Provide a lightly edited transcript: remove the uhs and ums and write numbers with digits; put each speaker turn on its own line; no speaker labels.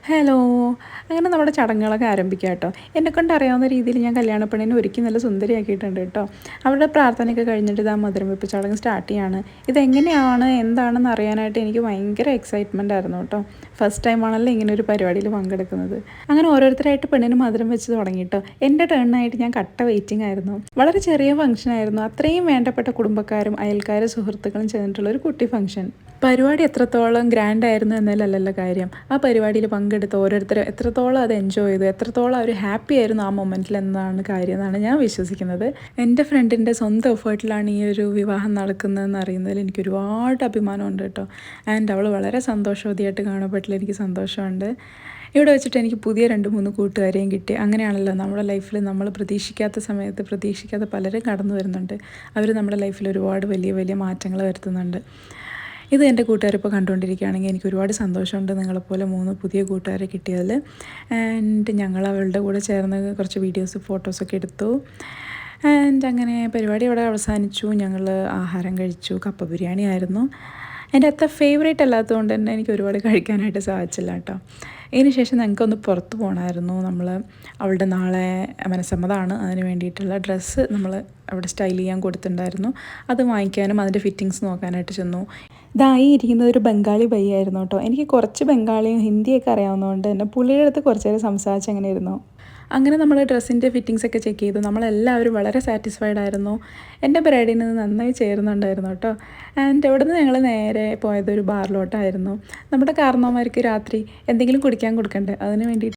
Hello. അങ്ങനെ നമ്മുടെ ചടങ്ങുകളൊക്കെ ആരംഭിക്കാം കേട്ടോ. എന്നെക്കൊണ്ട് അറിയാവുന്ന രീതിയിൽ ഞാൻ കല്യാണപ്പെണ്ണിനെ ഒരുക്കി നല്ല സുന്ദരിയാക്കിയിട്ടുണ്ട് കേട്ടോ. അവരുടെ പ്രാർത്ഥനയൊക്കെ കഴിഞ്ഞിട്ട് ഇതാ മധുരം വെപ്പ് ചടങ്ങ് സ്റ്റാർട്ട് ചെയ്യാണ്. ഇതെങ്ങനെയാണ് എന്താണെന്ന് അറിയാനായിട്ട് എനിക്ക് ഭയങ്കര എക്സൈറ്റ്മെൻ്റ് ആയിരുന്നു കേട്ടോ. ഫസ്റ്റ് ടൈമാണല്ലോ ഇങ്ങനെ ഒരു പരിപാടിയിൽ പങ്കെടുക്കുന്നത്. അങ്ങനെ ഓരോരുത്തരായിട്ട് പെണ്ണിന് മധുരം വെച്ച് തുടങ്ങി കേട്ടോ. എൻ്റെ ടേണിനായിട്ട് ഞാൻ കട്ട വെയിറ്റിംഗ് ആയിരുന്നു. വളരെ ചെറിയ ഫംഗ്ഷൻ ആയിരുന്നു. അത്രയും വേണ്ടപ്പെട്ട കുടുംബക്കാരും അയൽക്കാരും സുഹൃത്തുക്കളും ചേർന്നിട്ടുള്ള ഒരു കുട്ടി ഫംഗ്ഷൻ. പരിപാടി എത്രത്തോളം ഗ്രാൻഡ് ആയിരുന്നു എന്നതിലല്ലല്ലോ കാര്യം. ആ പരിപാടിയിൽ പങ്കെടുത്ത ഓരോരുത്തർ എത്രത്തോളം അത് എൻജോയ് ചെയ്തു, എത്രത്തോളം അവർ ഹാപ്പി ആയിരുന്നു ആ മൊമെൻറ്റിൽ എന്നതാണ് കാര്യം എന്നാണ് ഞാൻ വിശ്വസിക്കുന്നത്. എൻ്റെ ഫ്രണ്ടിൻ്റെ സ്വന്തം എഫേർട്ടിലാണ് ഈ ഒരു വിവാഹം നടക്കുന്നതെന്ന് അറിയുന്നതിൽ എനിക്ക് ഒരുപാട് അഭിമാനമുണ്ട് കേട്ടോ. ആൻഡ് അവൾ വളരെ സന്തോഷവതിയായിട്ട് കാണപ്പെട്ടതിൽ എനിക്ക് സന്തോഷമുണ്ട്. ഇവിടെ വെച്ചിട്ട് എനിക്ക് പുതിയ 2-3 കൂട്ടുകാരെയും കിട്ടി. അങ്ങനെയാണല്ലോ നമ്മുടെ ലൈഫിൽ നമ്മൾ പ്രതീക്ഷിക്കാത്ത സമയത്ത് പ്രതീക്ഷിക്കാത്ത പലരും കടന്നു വരുന്നുണ്ട്. അവർ നമ്മുടെ ലൈഫിൽ ഒരുപാട് വലിയ വലിയ മാറ്റങ്ങൾ വരുത്തുന്നുണ്ട്. ഇത് എൻ്റെ കൂട്ടുകാരിപ്പോൾ കണ്ടുകൊണ്ടിരിക്കുകയാണെങ്കിൽ എനിക്ക് ഒരുപാട് സന്തോഷമുണ്ട് നിങ്ങളെപ്പോലെ 3 പുതിയ കൂട്ടുകാരെ കിട്ടിയതിൽ. ആൻഡ് ഞങ്ങൾ അവളുടെ കൂടെ ചേർന്ന് കുറച്ച് വീഡിയോസ് ഫോട്ടോസൊക്കെ എടുത്തു. ആൻഡ് അങ്ങനെ പരിപാടി അവിടെ അവസാനിച്ചു. ഞങ്ങൾ ആഹാരം കഴിച്ചു. കപ്പ ബിരിയാണി ആയിരുന്നു. എൻ്റെ അത്ര ഫേവറേറ്റ് അല്ലാത്തതുകൊണ്ട് തന്നെ എനിക്ക് ഒരുപാട് കഴിക്കാനായിട്ട് സാധിച്ചില്ല കേട്ടോ. ഇതിന് ശേഷം ഞങ്ങൾക്കൊന്ന് പുറത്ത് പോകണമായിരുന്നു. അവളുടെ നാളെ മനസ്സമ്മതമാണ്. അതിന് വേണ്ടിയിട്ടുള്ള ഡ്രസ്സ് നമ്മൾ അവിടെ സ്റ്റൈൽ ചെയ്യാൻ കൊടുത്തിട്ടുണ്ടായിരുന്നു. അത് വാങ്ങിക്കാനും അതിൻ്റെ ഫിറ്റിങ്സ് നോക്കാനായിട്ട് ചെന്നു. ഇതായി ഇരിക്കുന്നത് ഒരു ബംഗാളി ബയ്യായിരുന്നു കേട്ടോ. എനിക്ക് കുറച്ച് ബംഗാളിയും ഹിന്ദിയൊക്കെ അറിയാവുന്നതുകൊണ്ട് തന്നെ പുള്ളിയുടെ അടുത്ത് കുറച്ച് നേരം സംസാരിച്ച് അങ്ങനെ ഇരുന്നു. അങ്ങനെ നമ്മൾ ഡ്രസ്സിൻ്റെ ഫിറ്റിങ്സ് ഒക്കെ ചെക്ക് ചെയ്തു. നമ്മളെല്ലാവരും വളരെ സാറ്റിസ്ഫൈഡ് ആയിരുന്നു. എൻ്റെ ബ്രൈഡിന് നന്നായി ചേരുന്നുണ്ടായിരുന്നു കേട്ടോ. ആൻഡ് അവിടെ നിന്ന് ഞങ്ങൾ നേരെ പോയത് ഒരു ബാറിലോട്ടായിരുന്നു. നമ്മുടെ കാരണവന്മാർക്ക് രാത്രി എന്തെങ്കിലും കുടിക്കാൻ കൊടുക്കണ്ടേ, അതിന് വേണ്ടിയിട്ട്